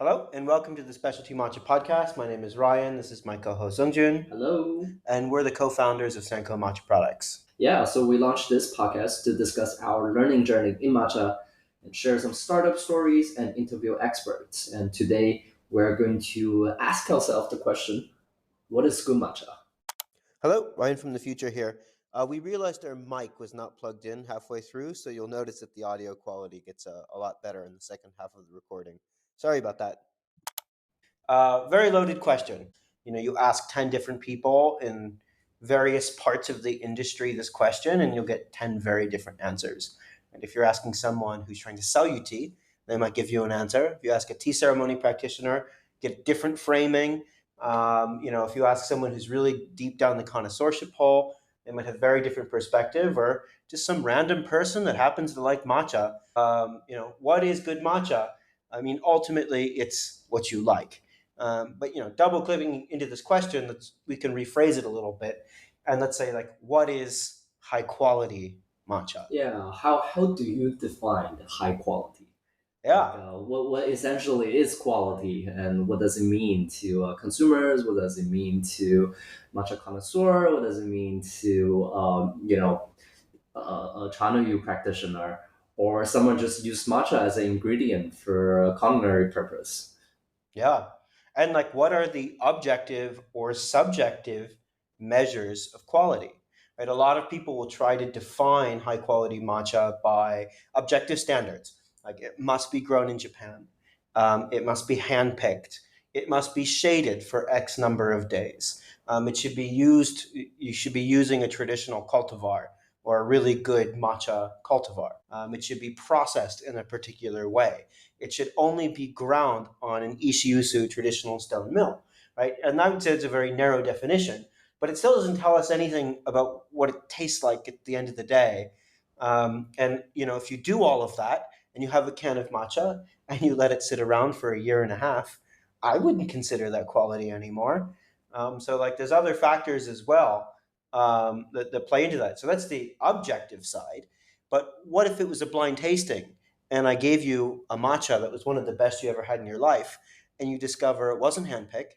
Hello and welcome to the Specialty Matcha Podcast. My name is Ryan. This is my co-host Zongjun, Hello. and we're the co-founders of Senko Matcha Products. Yeah, so we launched this podcast to discuss our learning journey in matcha and share some startup stories and interview experts. And today we're going to ask ourselves the question, what is good matcha? Hello, Ryan from the future here. We realized our mic was not plugged in halfway through, so you'll notice that the audio quality gets a lot better in the second half of the recording. Sorry about that. Very loaded question. You ask 10 different people in various parts of the industry this question, and you'll get 10 very different answers. And if you're asking someone who's trying to sell you tea, they might give you an answer. If you ask a tea ceremony practitioner, get different framing. If you ask someone who's really deep down the connoisseurship hole, they might have very different perspective, or just some random person that happens to like matcha. What is good matcha? I mean, ultimately, it's what you like. But double clicking into this question, we can rephrase it a little bit, and let's say like, what is high quality matcha? Yeah, how do you define high quality? Like, Yeah, what essentially is quality and what does it mean to consumers? What does it mean to matcha connoisseur? What does it mean to, a China Yu practitioner or someone just used matcha as an ingredient for a culinary purpose. yeah, and like, what are the objective or subjective measures of quality? Right, a lot of people will try to define high quality matcha by objective standards. Like it must be grown in Japan, it must be handpicked, it must be shaded for X number of days. It should be used. You should be using a traditional cultivar or a really good matcha cultivar. It should be processed in a particular way. It should only be ground on an Ishiusu traditional stone mill, right? And I would say it's a very narrow definition, but it still doesn't tell us anything about what it tastes like at the end of the day. And if you do all of that and you have a can of matcha and you let it sit around for a year and a half, I wouldn't consider that quality anymore. So like there's other factors as well that play into that. So that's the objective side. But what if it was a blind tasting and I gave you a matcha that was one of the best you ever had in your life, and you discover it wasn't handpicked,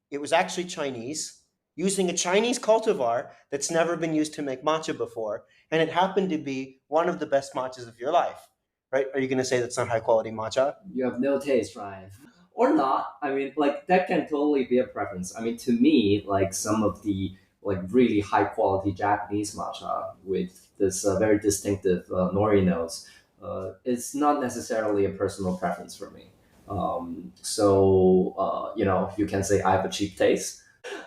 it was actually Chinese, using a Chinese cultivar that's never been used to make matcha before, and it happened to be one of the best matchas of your life, right? Are you going to say that's not high quality matcha? You have no taste, right? Or not. I mean, like that can totally be a preference. I mean, to me, like some of the like really high quality Japanese matcha with this very distinctive nori notes, it's not necessarily a personal preference for me. You can say I have a cheap taste.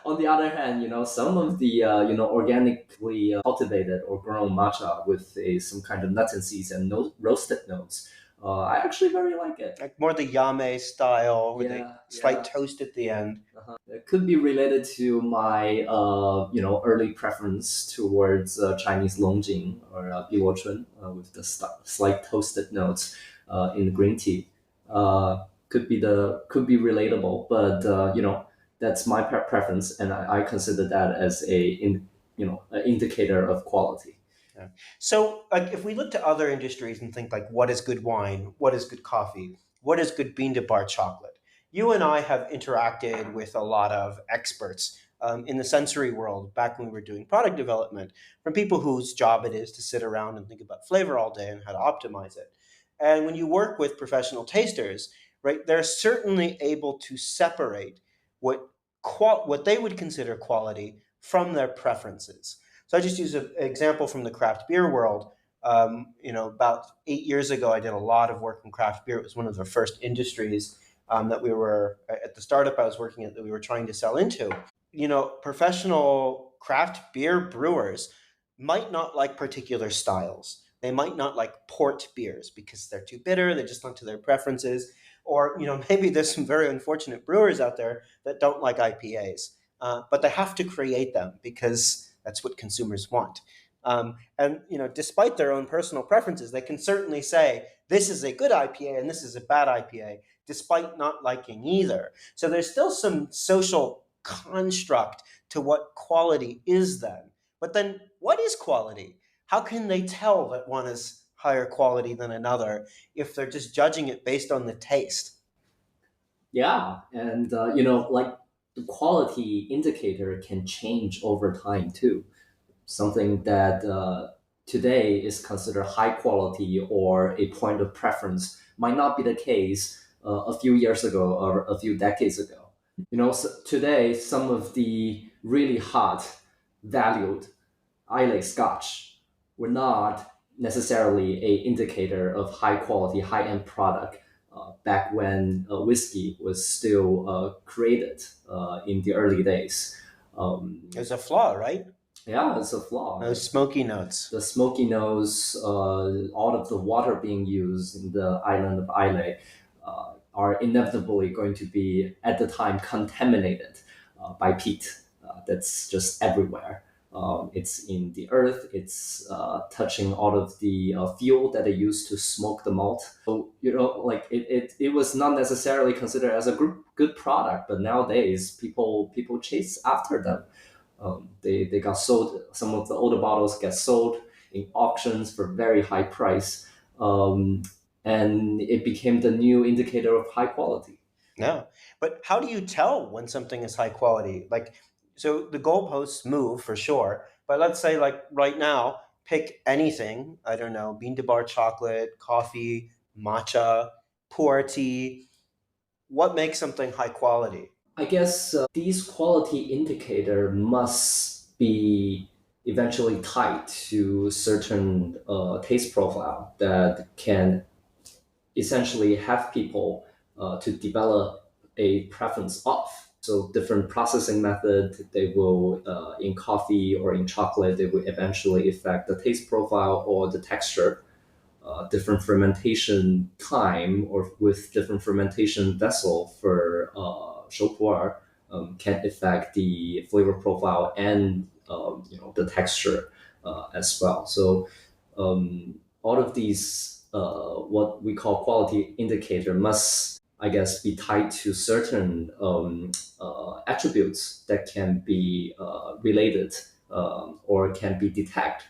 On the other hand, some of the organically cultivated or grown matcha with some kind of nuts and seeds and roasted notes, I actually very like it. Like more the yame style with a Yeah, slight yeah. toast at the end. It could be related to my early preference towards Chinese Longjing or Biluochun with the slight toasted notes in the green tea. Could be relatable, but that's my preference, and I consider that as an indicator of quality. Yeah. So, like, if we look to other industries and think, like, what is good wine? What is good coffee? What is good bean to bar chocolate? You and I have interacted with a lot of experts in the sensory world back when we were doing product development, from people whose job it is to sit around and think about flavor all day and how to optimize it. And when you work with professional tasters, right, they're certainly able to separate what what they would consider quality from their preferences. So I just use an example from the craft beer world. About 8 years ago, I did a lot of work in craft beer. It was one of the first industries that we were at the startup I was working at that we were trying to sell into. Professional craft beer brewers might not like particular styles. They might not like port beers because they're too bitter. They're just not to their preferences. Or maybe there's some very unfortunate brewers out there that don't like IPAs, but they have to create them because that's what consumers want. And despite their own personal preferences, they can certainly say this is a good IPA and this is a bad IPA, despite not liking either. So there's still some social construct to what quality is then. But then what is quality? How can they tell that one is higher quality than another if they're just judging it based on the taste? Yeah, and you know, like the quality indicator can change over time too. Something that today is considered high quality or a point of preference might not be the case a few years ago or a few decades ago. You know, so today some of the really hot, valued Islay Scotch were not necessarily a indicator of high quality, high end product back when whiskey was still created in the early days. There's a flaw, right? Yeah, it's a flaw. Those Like smoky notes. the smoky nose, all of the water being used in the island of Islay are inevitably going to be, at the time, contaminated by peat. That's just everywhere. It's in the earth. It's touching all of the fuel that they use to smoke the malt. So you know, like it was not necessarily considered as a good product, but nowadays people chase after them. They got sold. Some of the older bottles get sold in auctions for very high price, um, and it became the new indicator of high quality. Yeah. But how do you tell when something is high quality? Like, so the goalposts move for sure. But let's say, like, right now, pick anything. I don't know, bean to bar chocolate, coffee, matcha, pu'er tea. What makes something high quality? I guess these quality indicator must be eventually tied to certain taste profile that can essentially have people to develop a preference of. So different processing method, they will in coffee or in chocolate, they will eventually affect the taste profile or the texture. Different fermentation time or with different fermentation vessel for shopuar can affect the flavor profile and you know the texture as well. So all of these what we call quality indicator must, I guess, be tied to certain attributes that can be related or can be detected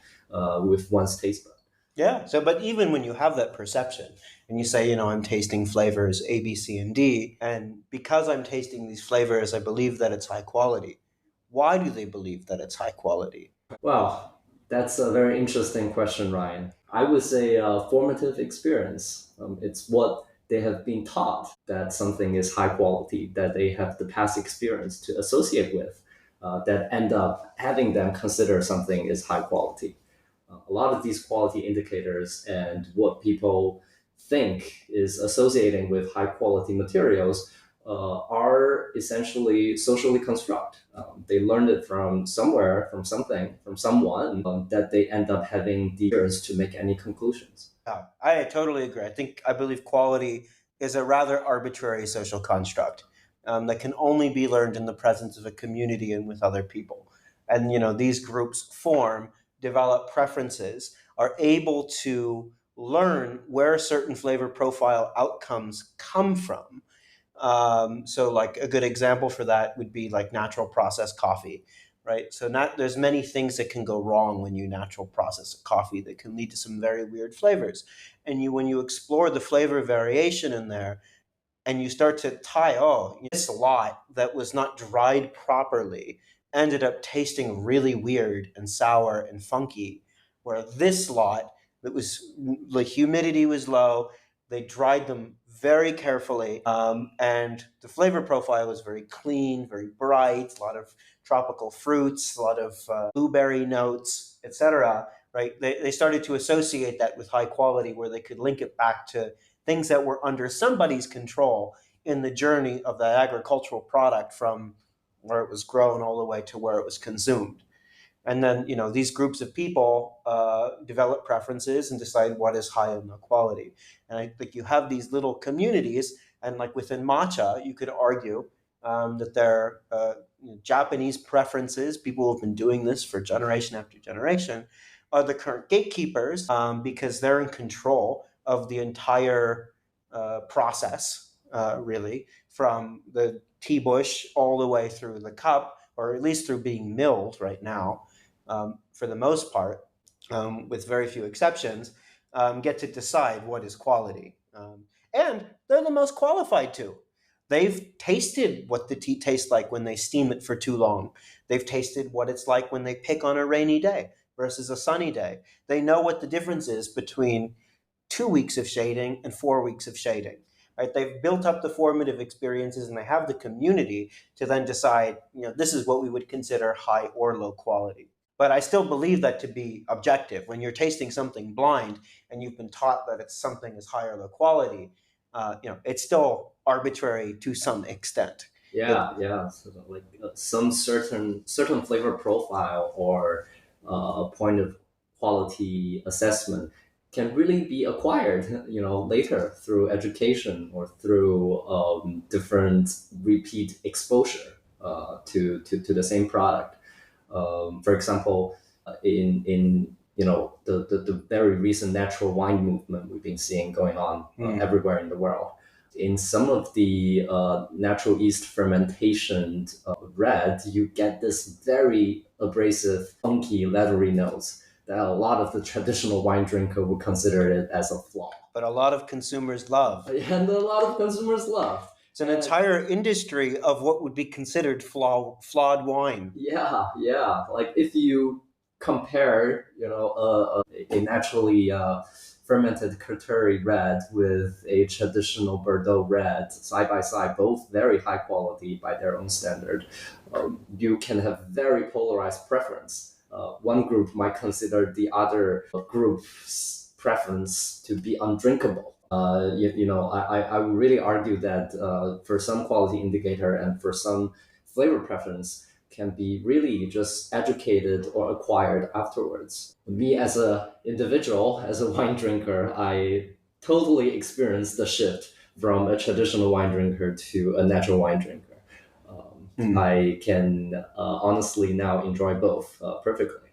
with one's taste bud. Yeah. So, but even when you have that perception and you say, I'm tasting flavors A, B, C, and D, and because I'm tasting these flavors, I believe that it's high quality. Why do they believe that it's high quality? Well, that's a very interesting question, Ryan. I would say formative experience. It's what they have been taught that something is high quality, that they have the past experience to associate with, that end up having them consider something is high quality. A lot of these quality indicators and what people think is associating with high quality materials are essentially socially construct. They learned it from somewhere, from something, from someone that they end up having the experience to make any conclusions. Yeah, I totally agree. I believe quality is a rather arbitrary social construct that can only be learned in the presence of a community and with other people. And these groups form, develop preferences, are able to learn where certain flavor profile outcomes come from. So, like a good example for that would be like natural process coffee, right? So, there's many things that can go wrong when you natural process a coffee that can lead to some very weird flavors. And when you explore the flavor variation in there, and you start to tie, oh, this lot that was not dried properly ended up tasting really weird and sour and funky, where this lot that was, the humidity was low, they dried them very carefully, and the flavor profile was very clean, very bright, a lot of tropical fruits, a lot of blueberry notes, etc. Right? They started to associate that with high quality, where they could link it back to things that were under somebody's control in the journey of that agricultural product from where it was grown all the way to where it was consumed. And then these groups of people develop preferences and decide what is high in the quality. And I think you have these little communities, and like within matcha, you could argue that they're Japanese preferences. People who have been doing this for generation after generation are the current gatekeepers, because they're in control of the entire process, really, from the tea bush all the way through the cup, or at least through being milled right now, for the most part, with very few exceptions, get to decide what is quality. And they're the most qualified to. They've tasted what the tea tastes like when they steam it for too long. They've tasted what it's like when they pick on a rainy day versus a sunny day. They know what the difference is between 2 weeks of shading and 4 weeks of shading. Right? They've built up the formative experiences and they have the community to then decide, this is what we would consider high or low quality. But I still believe that to be objective. When you're tasting something blind and you've been taught that it's something is high or low quality, it's still arbitrary to some extent. Yeah, yeah. So like some certain flavor profile or point of quality assessment can really be acquired, later through education or through different repeat exposure to the same product. For example, in the very recent natural wine movement we've been seeing going on everywhere in the world. In some of the natural yeast fermentation red, you get this very abrasive, funky, leathery notes that a lot of the traditional wine drinker would consider it as a flaw. But a lot of consumers love. And a lot of consumers love. It's an entire industry of what would be considered flawed wine. Yeah, yeah. Like if you compare, a naturally fermented Courteurie red with a traditional Bordeaux red side by side, both very high quality by their own standard, you can have very polarized preference. One group might consider the other group's preference to be undrinkable. I would really argue that for some quality indicator and for some flavor preference can be really just educated or acquired afterwards. Me as an individual, as a wine drinker, I totally experienced the shift from a traditional wine drinker to a natural wine drinker. I can honestly now enjoy both perfectly.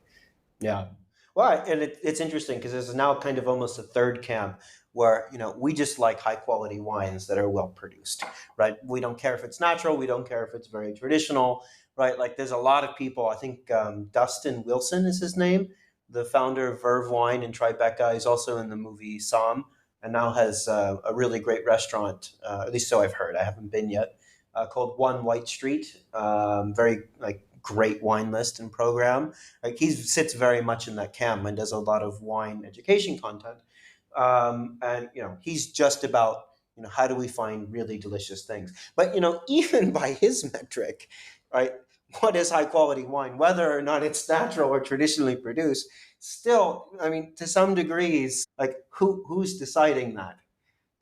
Yeah. Well, and it's interesting because there's now kind of almost a third camp where we just like high quality wines that are well produced, right? We don't care if it's natural, we don't care if it's very traditional, right? Like there's a lot of people. I think Dustin Wilson is his name, the founder of Verve Wine in Tribeca. He's also in the movie Somme, and now has a really great restaurant. At least so I've heard. I haven't been yet. Called One White Street. Very like great wine list and program. Like he sits very much in that camp and does a lot of wine education content. And he's just about how do we find really delicious things. But even by his metric, right? What is high quality wine, whether or not it's natural or traditionally produced? Still, I mean, to some degrees, like who's deciding that?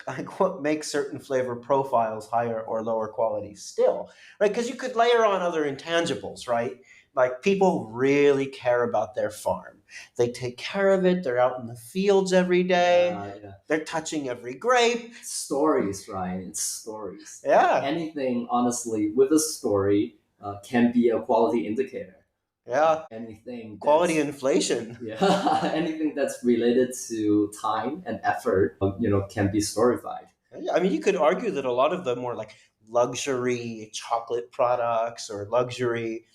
Like what makes certain flavor profiles higher or lower quality still, right? Because you could layer on other intangibles, right? Like people really care about their farm. They take care of it. They're out in the fields every day. Yeah. They're touching every grape. Stories, Ryan. It's stories. Yeah. Anything, honestly, with a story can be a quality indicator. Yeah. Anything quality inflation. Yeah. Anything that's related to time and effort, can be storified. I mean, you could argue that a lot of the more like luxury chocolate products or luxury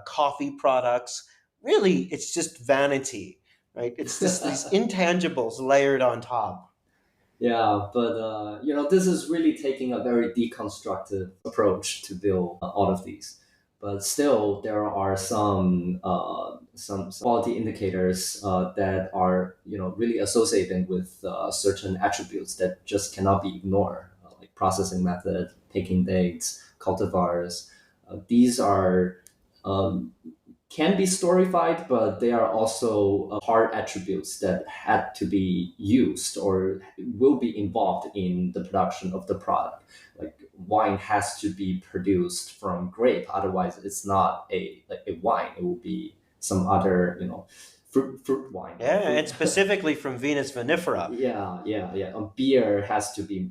coffee products, really, it's just vanity, right? It's just these intangibles layered on top. Yeah, but this is really taking a very deconstructive approach to build all of these. But still, there are some quality indicators that are really associated with certain attributes that just cannot be ignored, like processing method, picking dates, cultivars. These are can be storified, but they are also hard attributes that had to be used or will be involved in the production of the product. Like wine has to be produced from grape, otherwise it's not a wine. It will be some other fruit wine. Yeah, fruit. and specifically from Venus vinifera. Yeah. Beer has to be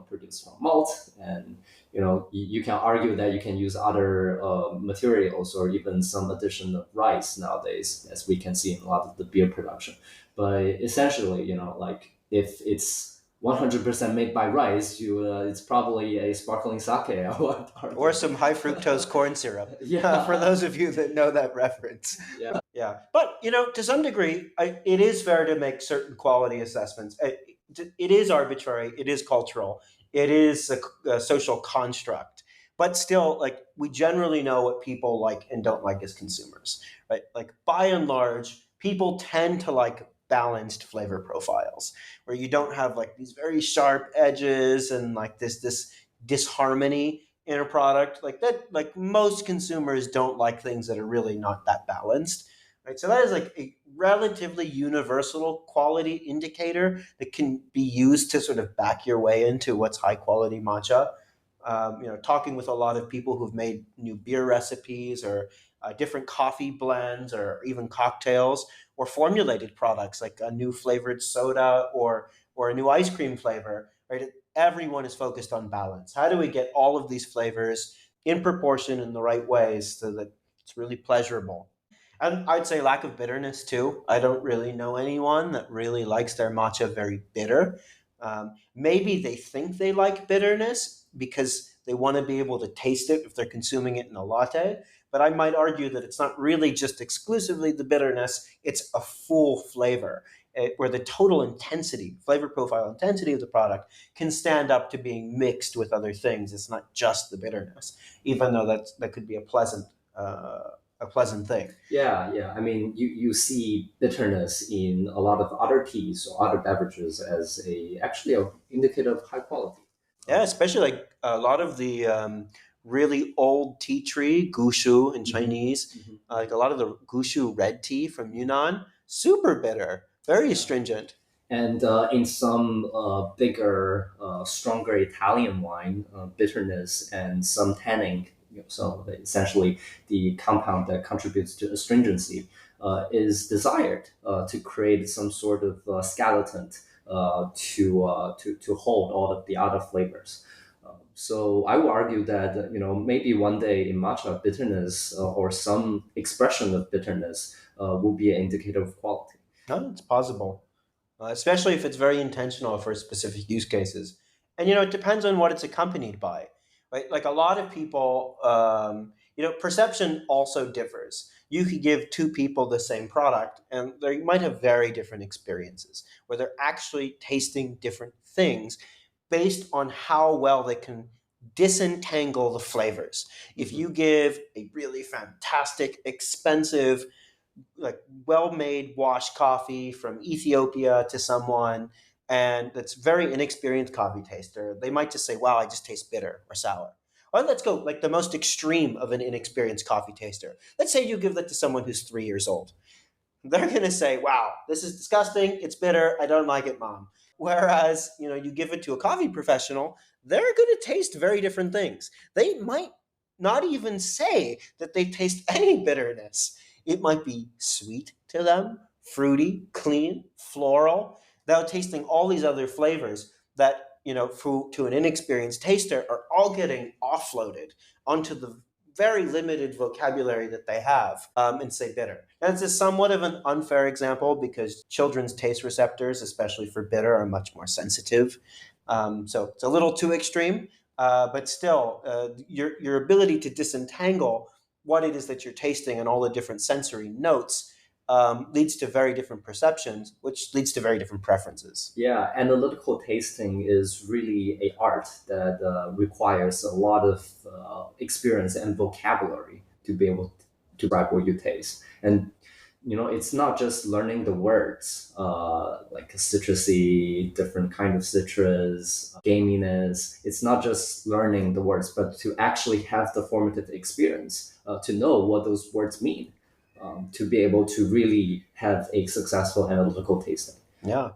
produced from malt, and you can argue that you can use other materials or even some addition of rice nowadays, as we can see in a lot of the beer production. But essentially, like if it's 100% made by rice, it's probably a sparkling sake or some high fructose corn syrup. Yeah. For those of you that know that reference. Yeah. But, to some degree, it is fair to make certain quality assessments. It is arbitrary. It is cultural. It is a social construct, but still, like we generally know what people like and don't like as consumers, right? Like by and large, people tend to like balanced flavor profiles where you don't have like these very sharp edges and like this disharmony in a product like that. Like most consumers don't like things that are really not that balanced, right? So that is like a relatively universal quality indicator that can be used to sort of back your way into what's high quality matcha. Talking with a lot of people who've made new beer recipes or different coffee blends or even cocktails or formulated products like a new flavored soda or a new ice cream flavor, right? Everyone is focused on balance. How do we get all of these flavors in proportion in the right ways so that it's really pleasurable? And I'd say lack of bitterness too. I don't really know anyone that really likes their matcha very bitter. Maybe they think they like bitterness because they want to be able to taste it if they're consuming it in a latte. But I might argue that it's not really just exclusively the bitterness, it's a full flavor where the total intensity, flavor profile intensity of the product can stand up to being mixed with other things. It's not just the bitterness, even though that could be a pleasant thing. Yeah, yeah. I mean, you see bitterness in a lot of other teas or other beverages as a actually a indicator of high quality. Yeah, especially like a lot of the really old tea tree, gushu in Mhm, Chinese, mhm. like a lot of the gushu red tea from Yunnan, super bitter, very astringent. And in some bigger, stronger Italian wine, bitterness and some tanning, so essentially the compound that contributes to astringency, is desired to create some sort of skeleton to hold all of the other flavors. So I would argue that maybe one day in matcha, bitterness or some expression of bitterness will be an indicator of quality. No, it's possible, especially if it's very intentional for specific use cases. And it depends on what it's accompanied by, right? Like a lot of people, perception also differs. You could give two people the same product, and they might have very different experiences, where they're actually tasting different things based on how well they can disentangle the flavors. If Mhm. you give a really fantastic, expensive, like well-made washed coffee from Ethiopia to someone and that's very inexperienced coffee taster, they might just say, "Wow, I just taste bitter or sour." Or let's go like the most extreme of an inexperienced coffee taster. Let's say you give that to someone who's 3 years old. They're going to say, "Wow, this is disgusting. It's bitter. I don't like it, mom." Whereas, you give it to a coffee professional, they're going to taste very different things. They might not even say that they taste any bitterness. It might be sweet to them, fruity, clean, floral, without tasting all these other flavors that, to an inexperienced taster are all getting offloaded onto the very limited vocabulary that they have, and say bitter. That's a somewhat of an unfair example because children's taste receptors, especially for bitter, are much more sensitive. So it's a little too extreme, but still, your ability to disentangle what it is that you're tasting and all the different sensory notes leads to very different perceptions, which leads to very different preferences. Yeah, analytical tasting is really a art that requires a lot of experience and vocabulary to be able to describe what you taste. And it's not just learning the words, like citrusy, different kind of citrus, gaminess. It's not just learning the words, but to actually have the formative experience to know what those words mean, to be able to really have a successful analytical tasting. Yeah.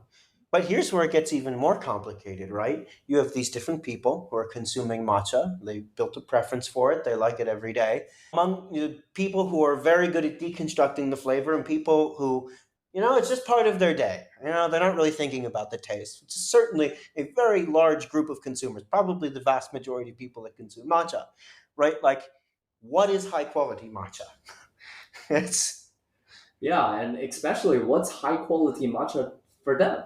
But here's where it gets even more complicated, right? You have these different people who are consuming matcha. They built a preference for it. They like it every day. Among people who are very good at deconstructing the flavor and people who, it's just part of their day. They're not really thinking about the taste. Which is certainly a very large group of consumers, probably the vast majority of people that consume matcha, right? Like, what is high quality matcha? It's Yeah, and especially what's high quality matcha for them?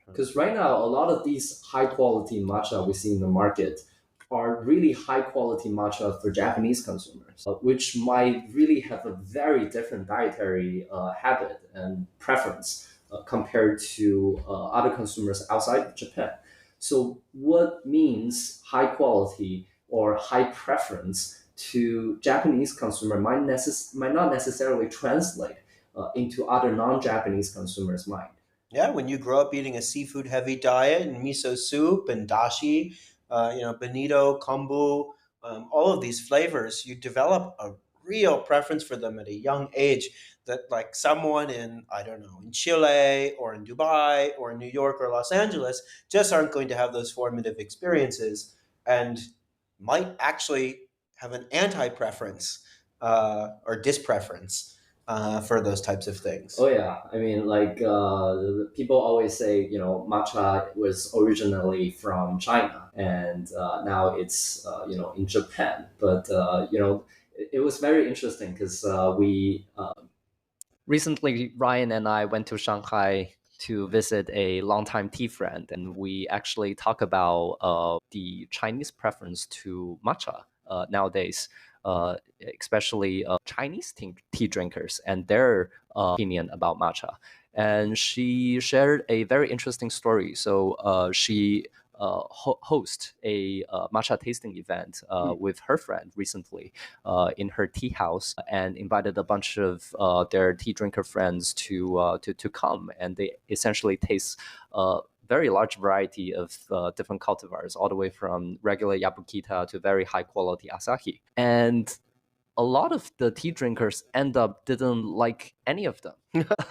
Because right now, a lot of these high quality matcha we see in the market are really high quality matcha for Japanese consumers, which might really have a very different dietary habit and preference compared to other consumers outside of Japan. So what means high quality or high preference to Japanese consumer might not necessarily translate into other non-Japanese consumers' mind. Yeah, when you grow up eating a seafood heavy diet and miso soup and dashi, bonito, kombu, all of these flavors, you develop a real preference for them at a young age that like someone in, I don't know, in Chile or in Dubai or in New York or Los Angeles just aren't going to have those formative experiences and might actually have an anti-preference or dispreference for those types of Oh things. yeah, I mean, like people always say, matcha was originally from China, and now it's in Japan. But it was very interesting because we recently, Ryan and I went to Shanghai to visit a longtime tea friend, and we actually talk about the Chinese preference to matcha nowadays, especially Chinese tea drinkers and their opinion about matcha. And she shared a very interesting story. So she host a matcha tasting event with her friend recently in her tea house and invited a bunch of their tea drinker friends to come, and they essentially taste a very large variety of different cultivars, all the way from regular Yabukita to very high quality Asahi. And a lot of the tea drinkers end up didn't like any of them.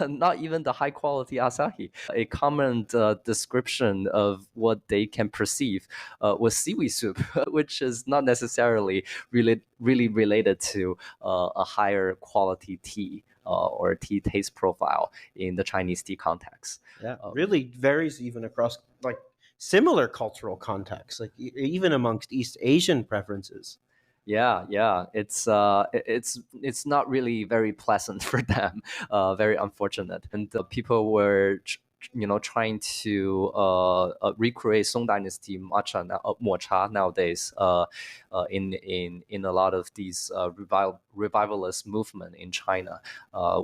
Not even the high quality Asahi. A common description of what they can perceive was seaweed soup, which is not necessarily really related to a higher quality tea or tea taste profile in the Chinese tea context. Yeah, really varies even across like similar cultural contexts, like even amongst East Asian preferences. Yeah. It's not really very pleasant for them. Very unfortunate. And people were trying to recreate Song Dynasty matcha nowadays in a lot of these revivalist movement in China,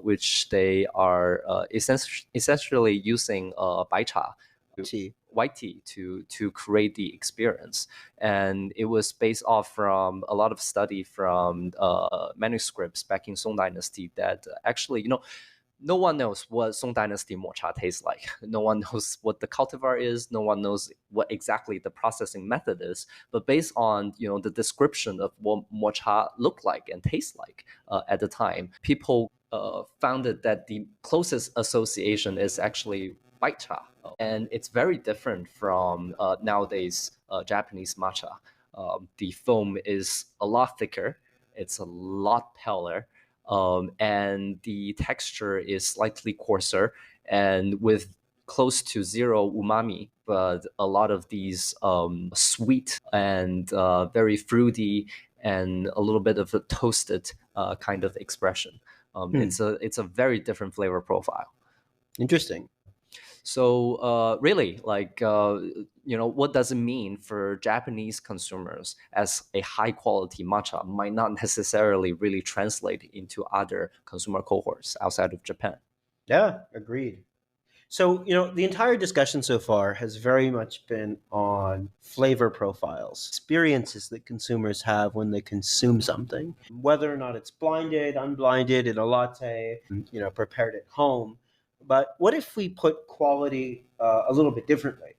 which they are essentially using baicha, Tea. white tea, to create the experience. And it was based off from a lot of study from manuscripts back in Song Dynasty that actually, no one knows what Song Dynasty mocha tastes like. No one knows what the cultivar is. No one knows what exactly the processing method is. But based on the description of what mocha looked like and tastes like at the time, people found that the closest association is actually white cha, and it's very different from nowadays Japanese matcha. The foam is a lot thicker. It's a lot paler, and the texture is slightly coarser and with close to zero umami, but a lot of these sweet and very fruity and a little bit of a toasted kind of expression. Hmm. It's a very different flavor profile. Interesting. So really, like what does it mean for Japanese consumers as a high quality matcha might not necessarily really translate into other consumer cohorts outside of Japan. Yeah, agreed. So, the entire discussion so far has very much been on flavor profiles, experiences that consumers have when they consume something, whether or not it's blinded, unblinded, in a latte, prepared at home. But what if we put quality a little bit differently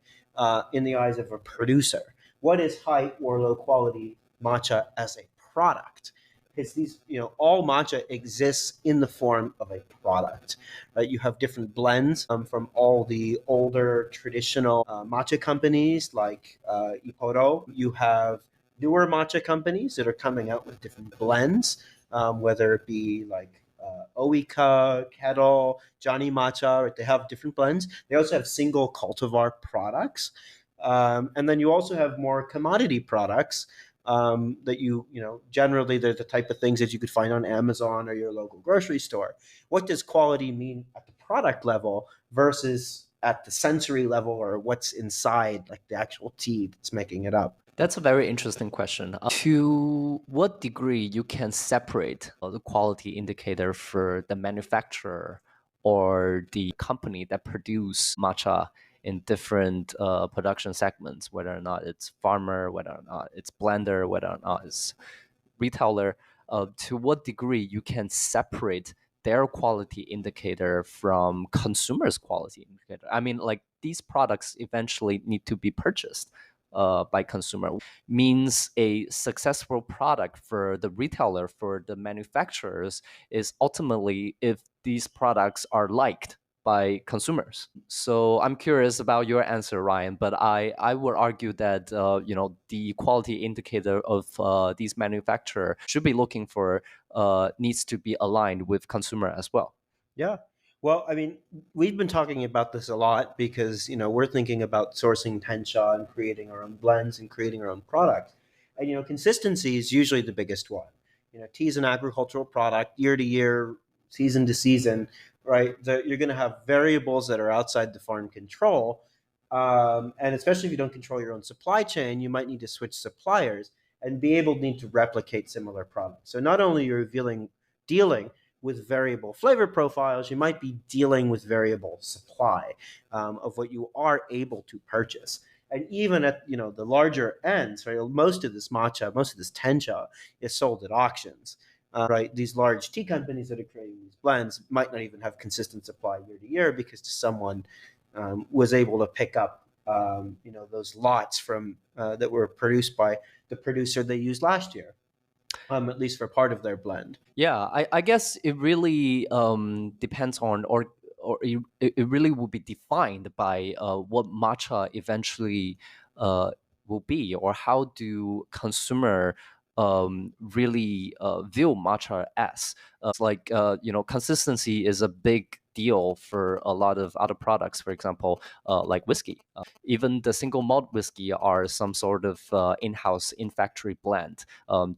in the eyes of a producer? What is high or low quality matcha as a product? Because all matcha exists in the form of a product. You have different blends from all the older traditional matcha companies like Iporo. You have newer matcha companies that are coming out with different blends, whether it be like Oika, Kettle, Johnny Matcha, or they have different blends. They also have single cultivar products. And then you also have more commodity products that generally they're the type of things that you could find on Amazon or your local grocery store. What does quality mean at the product level versus at the sensory level, or what's inside, like the actual tea that's making it up? That's a very interesting question. To what degree you can separate the quality indicator for the manufacturer or the company that produce matcha in different production segments, whether or not it's farmer, whether or not it's blender, whether or not it's retailer, to what degree you can separate their quality indicator from consumers' quality indicator. I mean, like these products eventually need to be purchased by consumer. Means a successful product for the retailer, for the manufacturers, is ultimately if these products are liked by consumers. So I'm curious about your answer, Ryan. But I would argue that the quality indicator of these manufacturer should be looking for needs to be aligned with consumer as well. Yeah. Well, I mean, we've been talking about this a lot because, we're thinking about sourcing tencha and creating our own blends and creating our own product. And, consistency is usually the biggest one. Tea is an agricultural product, year to year, season to season, right? You're going to have variables that are outside the farm control. And especially if you don't control your own supply chain, you might need to switch suppliers and be able to need to replicate similar products. So not only are you dealing with variable flavor profiles, you might be dealing with variable supply of what you are able to purchase. And even at the larger ends, right, most of this matcha, most of this tencha is sold at auctions. Right, these large tea companies that are creating these blends might not even have consistent supply year to year because someone was able to pick up those lots from that were produced by the producer they used last year, at least for part of their blend. Yeah, I guess it really depends on, or it really will be defined by what matcha eventually will be, or how do consumer really view matcha as. Like consistency is a big deal for a lot of other products. For example, like whiskey. Even the single malt whiskey are some sort of in-house, in-factory blend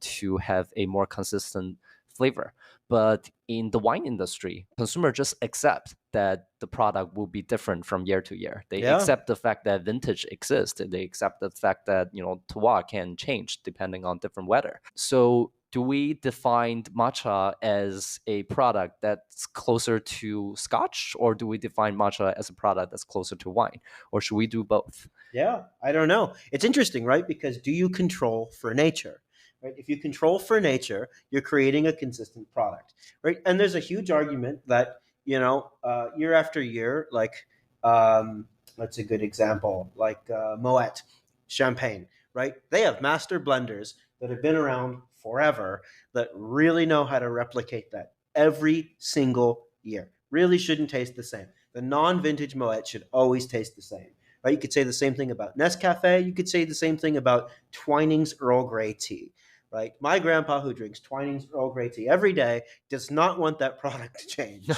to have a more consistent flavor. But in the wine industry, consumer just accept that the product will be different from year to year. They Yeah. accept the fact that vintage exists. They accept the fact that terroir can change depending on different weather. So do we define matcha as a product that's closer to scotch, or do we define matcha as a product that's closer to wine, or should we do both? Yeah, I don't know. It's interesting, right? Because do you control for nature? Right? If you control for nature, you're creating a consistent product, right? And there's a huge argument that year after year, like that's a good example, like Moet champagne, right? They have master blenders that have been around forever that really know how to replicate that every single year. Really shouldn't taste the same. The non-vintage Moet should always taste the same. Right? You could say the same thing about Nescafe. You could say the same thing about Twinings Earl Grey tea. Right? My grandpa, who drinks Twinings Earl Grey tea every day, does not want that product to change.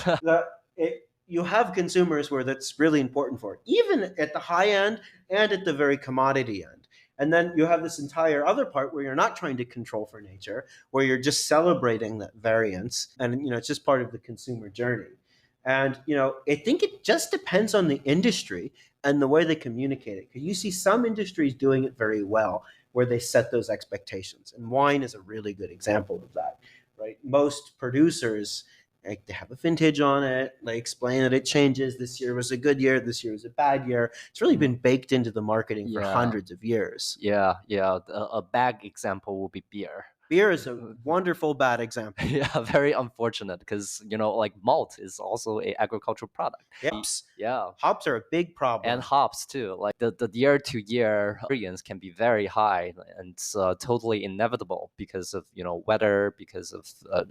You have consumers where that's really important for, even at the high end and at the very commodity end. And then you have this entire other part where you're not trying to control for nature, where you're just celebrating that variance, and it's just part of the consumer journey. And I think it just depends on the industry and the way they communicate it. Because you see some industries doing it very well, where they set those expectations, and wine is a really good example of that. Right, most producers, like, they have a vintage on it. They explain that it changes. This year was a good year. This year was a bad year. It's really been baked into the marketing for Yeah, hundreds of years. yeah, yeah. A bad example will be beer. Beer is a wonderful bad example. Yeah, very unfortunate because like malt is also a agricultural product. Hops, Yeah, hops are a big problem. and hops too. Like the year to year variance can be very high, and it's totally inevitable because of weather, because of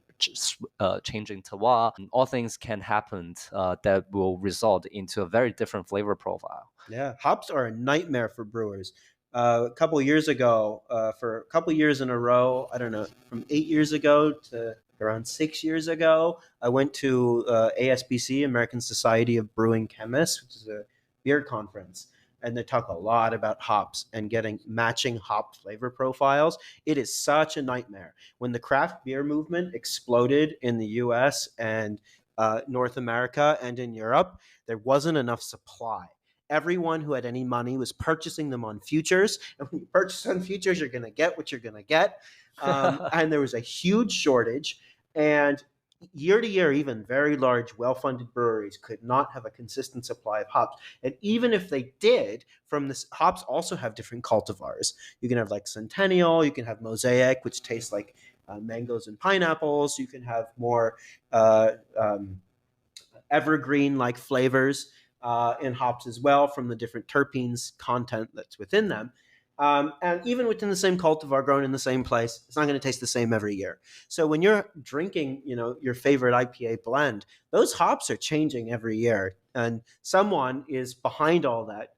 changing terroir. And all things can happen that will result into a very different flavor profile. Yeah, hops are a nightmare for brewers. A couple years ago, for a couple years in a row, I don't know, from 8 years ago to around 6 years ago, I went to ASBC, American Society of Brewing Chemists, which is a beer conference. And they talk a lot about hops and getting matching hop flavor profiles. It is such a nightmare. When the craft beer movement exploded in the US and North America and in Europe, there wasn't enough supply. Everyone who had any money was purchasing them on futures. And when you purchase on futures, you're going to get what you're going to get. And there was a huge shortage. And Year to year, even very large, well funded breweries could not have a consistent supply of hops. And even if they did, from this, hops also have different cultivars. You can have like Centennial, you can have Mosaic, which tastes like mangoes and pineapples. You can have more evergreen like flavors in hops as well from the different terpenes content that's within them. And even within the same cultivar grown in the same place, it's not going to taste the same every year. So when you're drinking, your favorite IPA blend, those hops are changing every year, and someone is behind all that,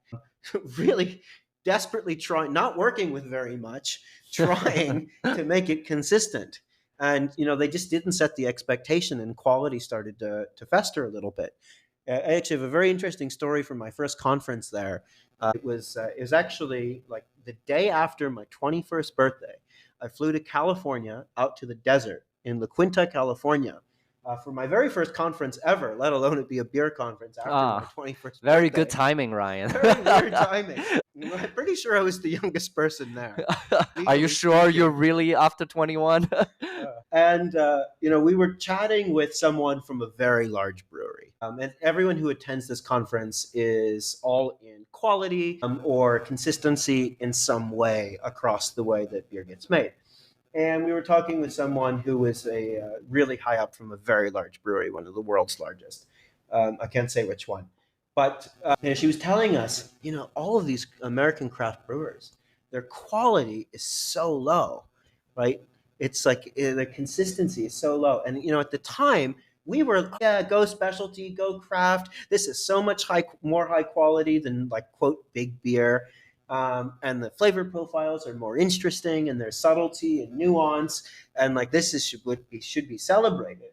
really desperately trying, not working with very much, trying to make it consistent. And they just didn't set the expectation, and quality started to fester a little bit. I actually have a very interesting story from my first conference there. It was actually like the day after my 21st birthday. I flew to California, out to the desert in La Quinta, California, for my very first conference ever, let alone it be a beer conference after my Ah, 21st very good birthday. timing, Ryan. Very weird timing. I'm pretty sure I was the youngest person there, Are you legally sure you're speaking. really after 21? And we were chatting with someone from a very large brewery. And everyone who attends this conference is all in quality or consistency in some way across the way that beer gets made. And we were talking with someone who was a really high up from a very large brewery, one of the world's largest. I can't say which one, but she was telling us, all of these American craft brewers, their quality is so low, right? It's like the consistency is so low, and at the time we were, yeah, go specialty, go craft. This is so much more high quality than like quote big beer, and the flavor profiles are more interesting, and there's subtlety and nuance, and like this is should be celebrated.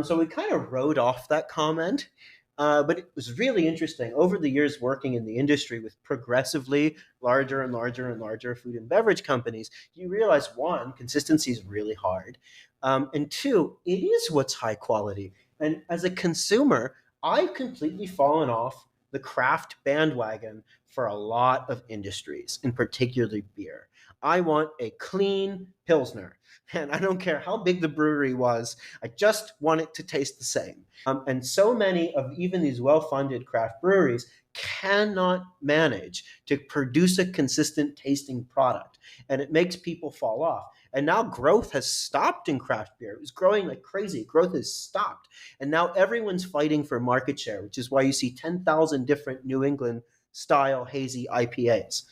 So we kind of wrote off that comment, but it was really interesting over the years working in the industry with progressively larger and larger and larger food and beverage companies. You realize, one, consistency is really hard, and two, it is what's high quality. And as a consumer, I've completely fallen off the craft bandwagon for a lot of industries, in particularly beer. I want a clean Pilsner, and I don't care how big the brewery was, I just want it to taste the same. And so many of even these well funded craft breweries cannot manage to produce a consistent tasting product, and it makes people fall off. And now growth has stopped in craft beer. It was growing like crazy. Growth has stopped. And now everyone's fighting for market share, which is why you see 10,000 different New England style hazy IPAs.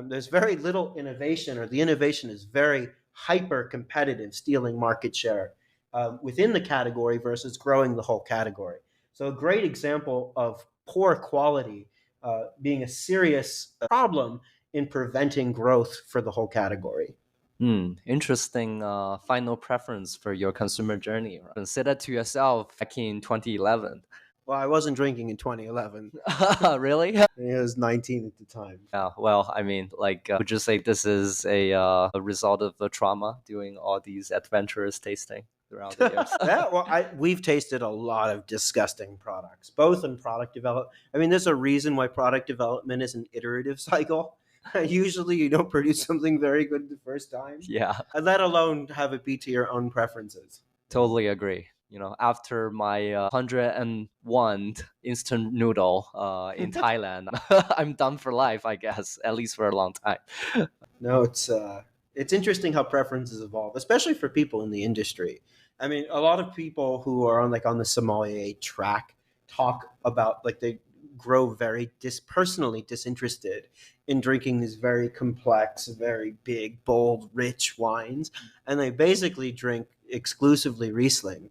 There's very little innovation, or the innovation is very hyper competitive, stealing market share within the category versus growing the whole category. So, a great example of poor quality being a serious problem in preventing growth for the whole category. Interesting final preference for your consumer journey. Consider to yourself back in 2011. Well, I wasn't drinking in 2011. Really? I was 19 at the time. Yeah, well, I mean, like, would you say this is a result of the trauma doing all these adventurous tasting throughout the years? Yeah, well, we've tasted a lot of disgusting products, both in product development. I mean, there's a reason why product development is an iterative cycle. Usually, you don't produce something very good the first time, Yeah, let alone have it be to your own preferences. totally agree. After my 101 instant noodle in Thailand, I'm done for life, I guess, at least for a long time. No, it's interesting how preferences evolve, especially for people in the industry. I mean, a lot of people who are on the sommelier track talk about like they grow very personally disinterested in drinking these very complex, very big, bold, rich wines, and they basically drink exclusively Riesling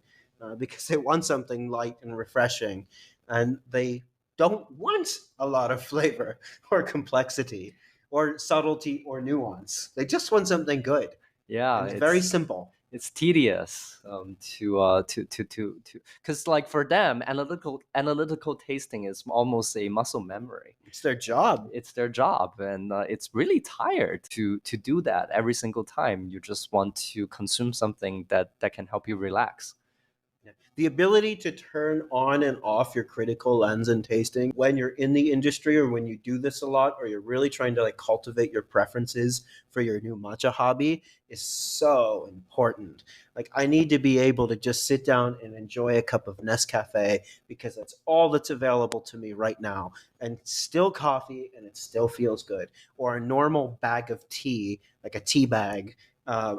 because they want something light and refreshing, and they don't want a lot of flavor or complexity or subtlety or nuance. They just want something good, Yeah, and it's very simple. it's tedious to because like for them analytical tasting is almost a muscle memory. It's their job. It's their job, and it's really tired to do that every single time. You just want to consume something that can help you relax. The ability to turn on and off your critical lens and tasting when you're in the industry or when you do this a lot or you're really trying to like cultivate your preferences for your new matcha hobby is so important. Like I need to be able to just sit down and enjoy a cup of Nescafe because that's all that's available to me right now, and it's still coffee and it still feels good, or a normal bag of tea, like a tea bag,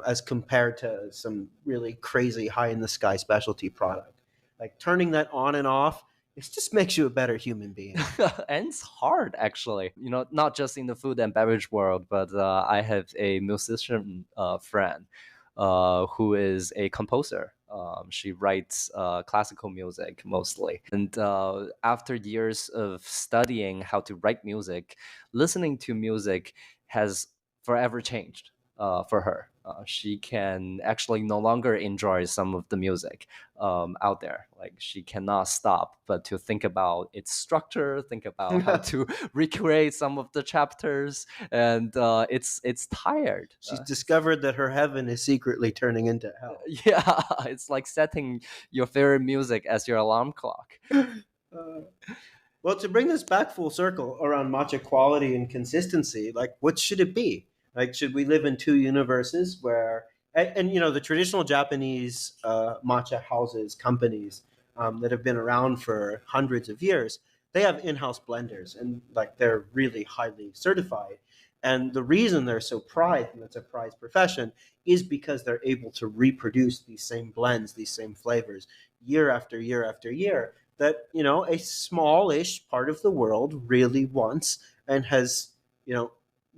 as compared to some really crazy high in the sky specialty product. Like turning that on and off, it just makes you a better human being. And it's hard actually, not just in the food and beverage world, but I have a musician friend who is a composer. She writes classical music mostly, and after years of studying how to write music, listening to music has forever changed for her. She can actually no longer enjoy some of the music out there. Like she cannot stop but to think about its structure, think about how to recreate some of the chapters, and it's tired. She's discovered that her heaven is secretly turning into hell. Yeah, it's like setting your favorite music as your alarm clock. Uh, Well, to bring this back full circle around matcha quality and consistency, like what should it be? Like, should we live in two universes where, the traditional Japanese matcha houses, companies that have been around for hundreds of years, they have in-house blenders and like they're really highly certified. And the reason they're so prized and it's a prized profession is because they're able to reproduce these same blends, these same flavors year after year after year that a smallish part of the world really wants and has you know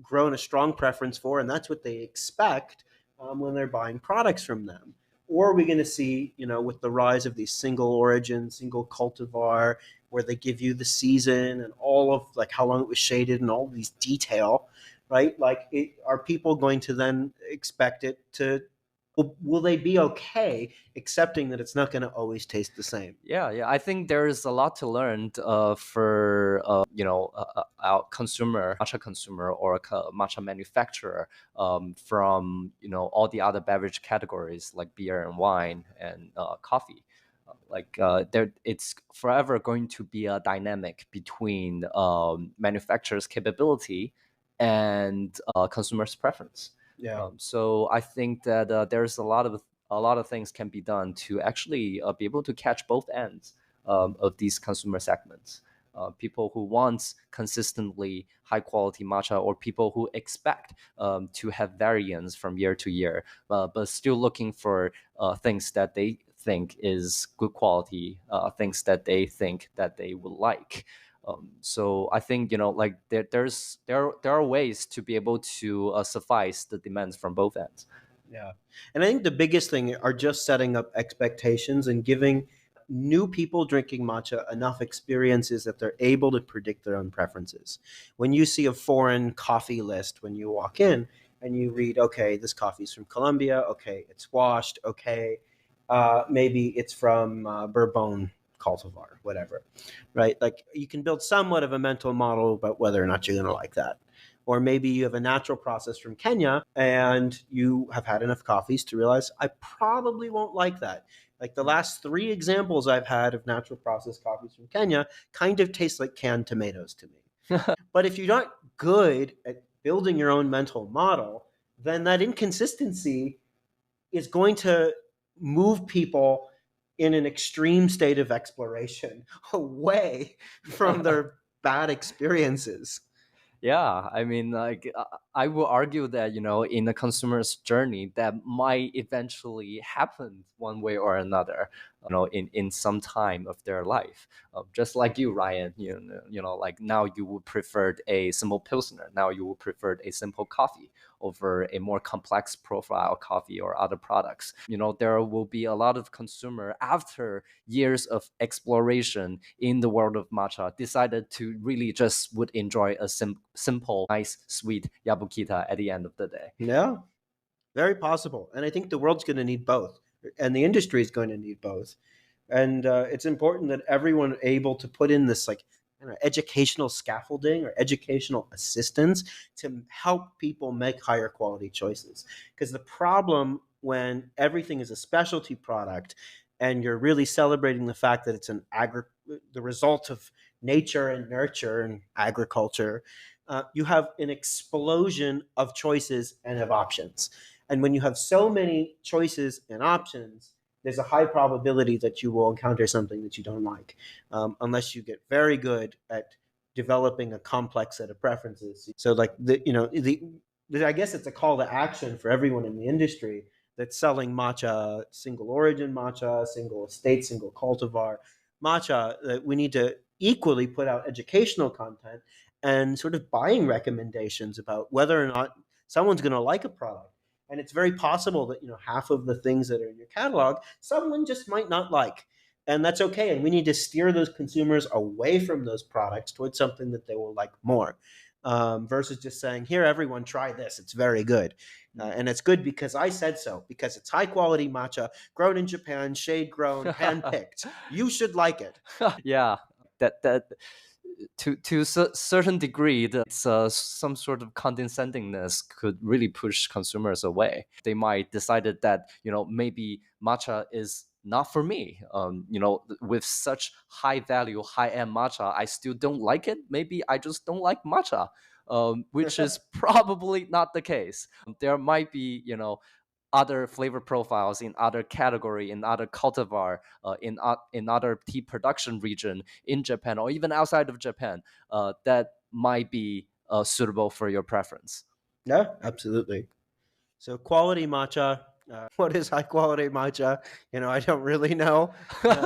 grown a strong preference for, and that's what they expect when they're buying products from them. Or are we going to see, with the rise of these single origin, single cultivar, where they give you the season and all of like how long it was shaded and all of these detail, right? Like, are people going to then expect it to? Will they be okay accepting that it's not going to always taste the same? Yeah, yeah. I think there is a lot to learn for our consumer, matcha consumer or a matcha manufacturer from all the other beverage categories like beer and wine and coffee. There, it's forever going to be a dynamic between manufacturer's capability and consumer's preference. Yeah. So I think that there's a lot of things can be done to actually be able to catch both ends of these consumer segments. People who want consistently high quality matcha, or people who expect to have variance from year to year, but still looking for things that they think is good quality, things that they think that they would like. So I think like there are ways to be able to suffice the demands from both ends. Yeah. And I think the biggest thing are just setting up expectations and giving new people drinking matcha enough experiences that they're able to predict their own preferences. When you see a foreign coffee list when you walk in and you read, okay, this coffee's from Colombia, okay, it's washed, okay, maybe it's from Bourbon cultivar, whatever, right? Like you can build somewhat of a mental model about whether or not you're going to like that. Or maybe you have a natural process from Kenya and you have had enough coffees to realize I probably won't like that. Like the last three examples I've had of natural process coffees from Kenya kind of taste like canned tomatoes to me. But if you're not good at building your own mental model, then that inconsistency is going to move people in an extreme state of exploration away from their bad experiences. Yeah, I mean, like I will argue that in the consumer's journey, that might eventually happen one way or another. In some time of their life, just like you, Ryan. Like now you would prefer a simple pilsner. Now you would prefer a simple coffee over a more complex profile coffee or other products. There will be a lot of consumer after years of exploration in the world of matcha decided to really just would enjoy a simple, nice, sweet yabukita at the end of the day. Yeah, very possible. And I think the world's going to need both, and the industry is going to need both. And it's important that everyone able to put in this like educational scaffolding or educational assistance to help people make higher quality choices. Because the problem when everything is a specialty product and you're really celebrating the fact that it's the result of nature and nurture and agriculture, you have an explosion of choices and of options. And when you have so many choices and options, there's a high probability that you will encounter something that you don't like, unless you get very good at developing a complex set of preferences. So, like I guess it's a call to action for everyone in the industry that's selling matcha, single origin matcha, single estate, single cultivar matcha. That we need to equally put out educational content and sort of buying recommendations about whether or not someone's going to like a product. And it's very possible that half of the things that are in your catalog someone just might not like, and that's okay. And we need to steer those consumers away from those products towards something that they will like more, versus just saying, "Here, everyone, try this. It's very good." And it's good because I said so, because it's high quality matcha, grown in Japan, shade grown, hand picked. You should like it. Yeah, that to certain degree, it's some sort of condescendingness could really push consumers away. They might decided that maybe matcha is not for me. With such high value, high end matcha, I still don't like it. Maybe I just don't like matcha. Which is probably not the case. There might be, other flavor profiles in other category, in other cultivar, in other tea production region in Japan or even outside of Japan, that might be suitable for your preference. Yeah, absolutely. So quality matcha. What is high quality matcha? I don't really know.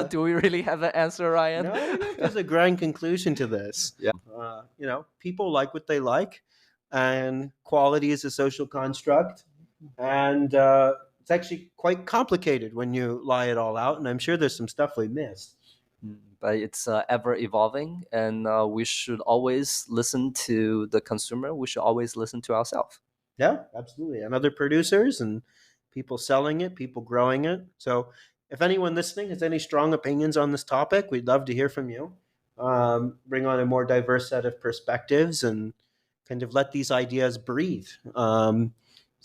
Do we really have an answer, Ryan? No, I don't know if there's a grand conclusion to this. Yeah. People like what they like, and quality is a social construct, and it's actually quite complicated when you lie it all out. And I'm sure there's some stuff we missed. But it's ever evolving, and we should always listen to the consumer. We should always listen to ourselves. Yeah, absolutely. And other producers and people selling it, people growing it. So if anyone listening has any strong opinions on this topic, we'd love to hear from you. Bring on a more diverse set of perspectives and kind of let these ideas breathe.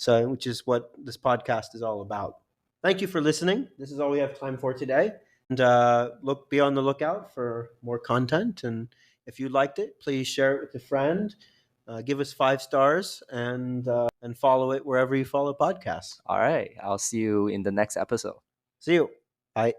Which is what this podcast is all about. Thank you for listening. This is all we have time for today. And be on the lookout for more content. And if you liked it, please share it with a friend. Give us 5 stars and follow it wherever you follow podcasts. All right. I'll see you in the next episode. See you. Bye.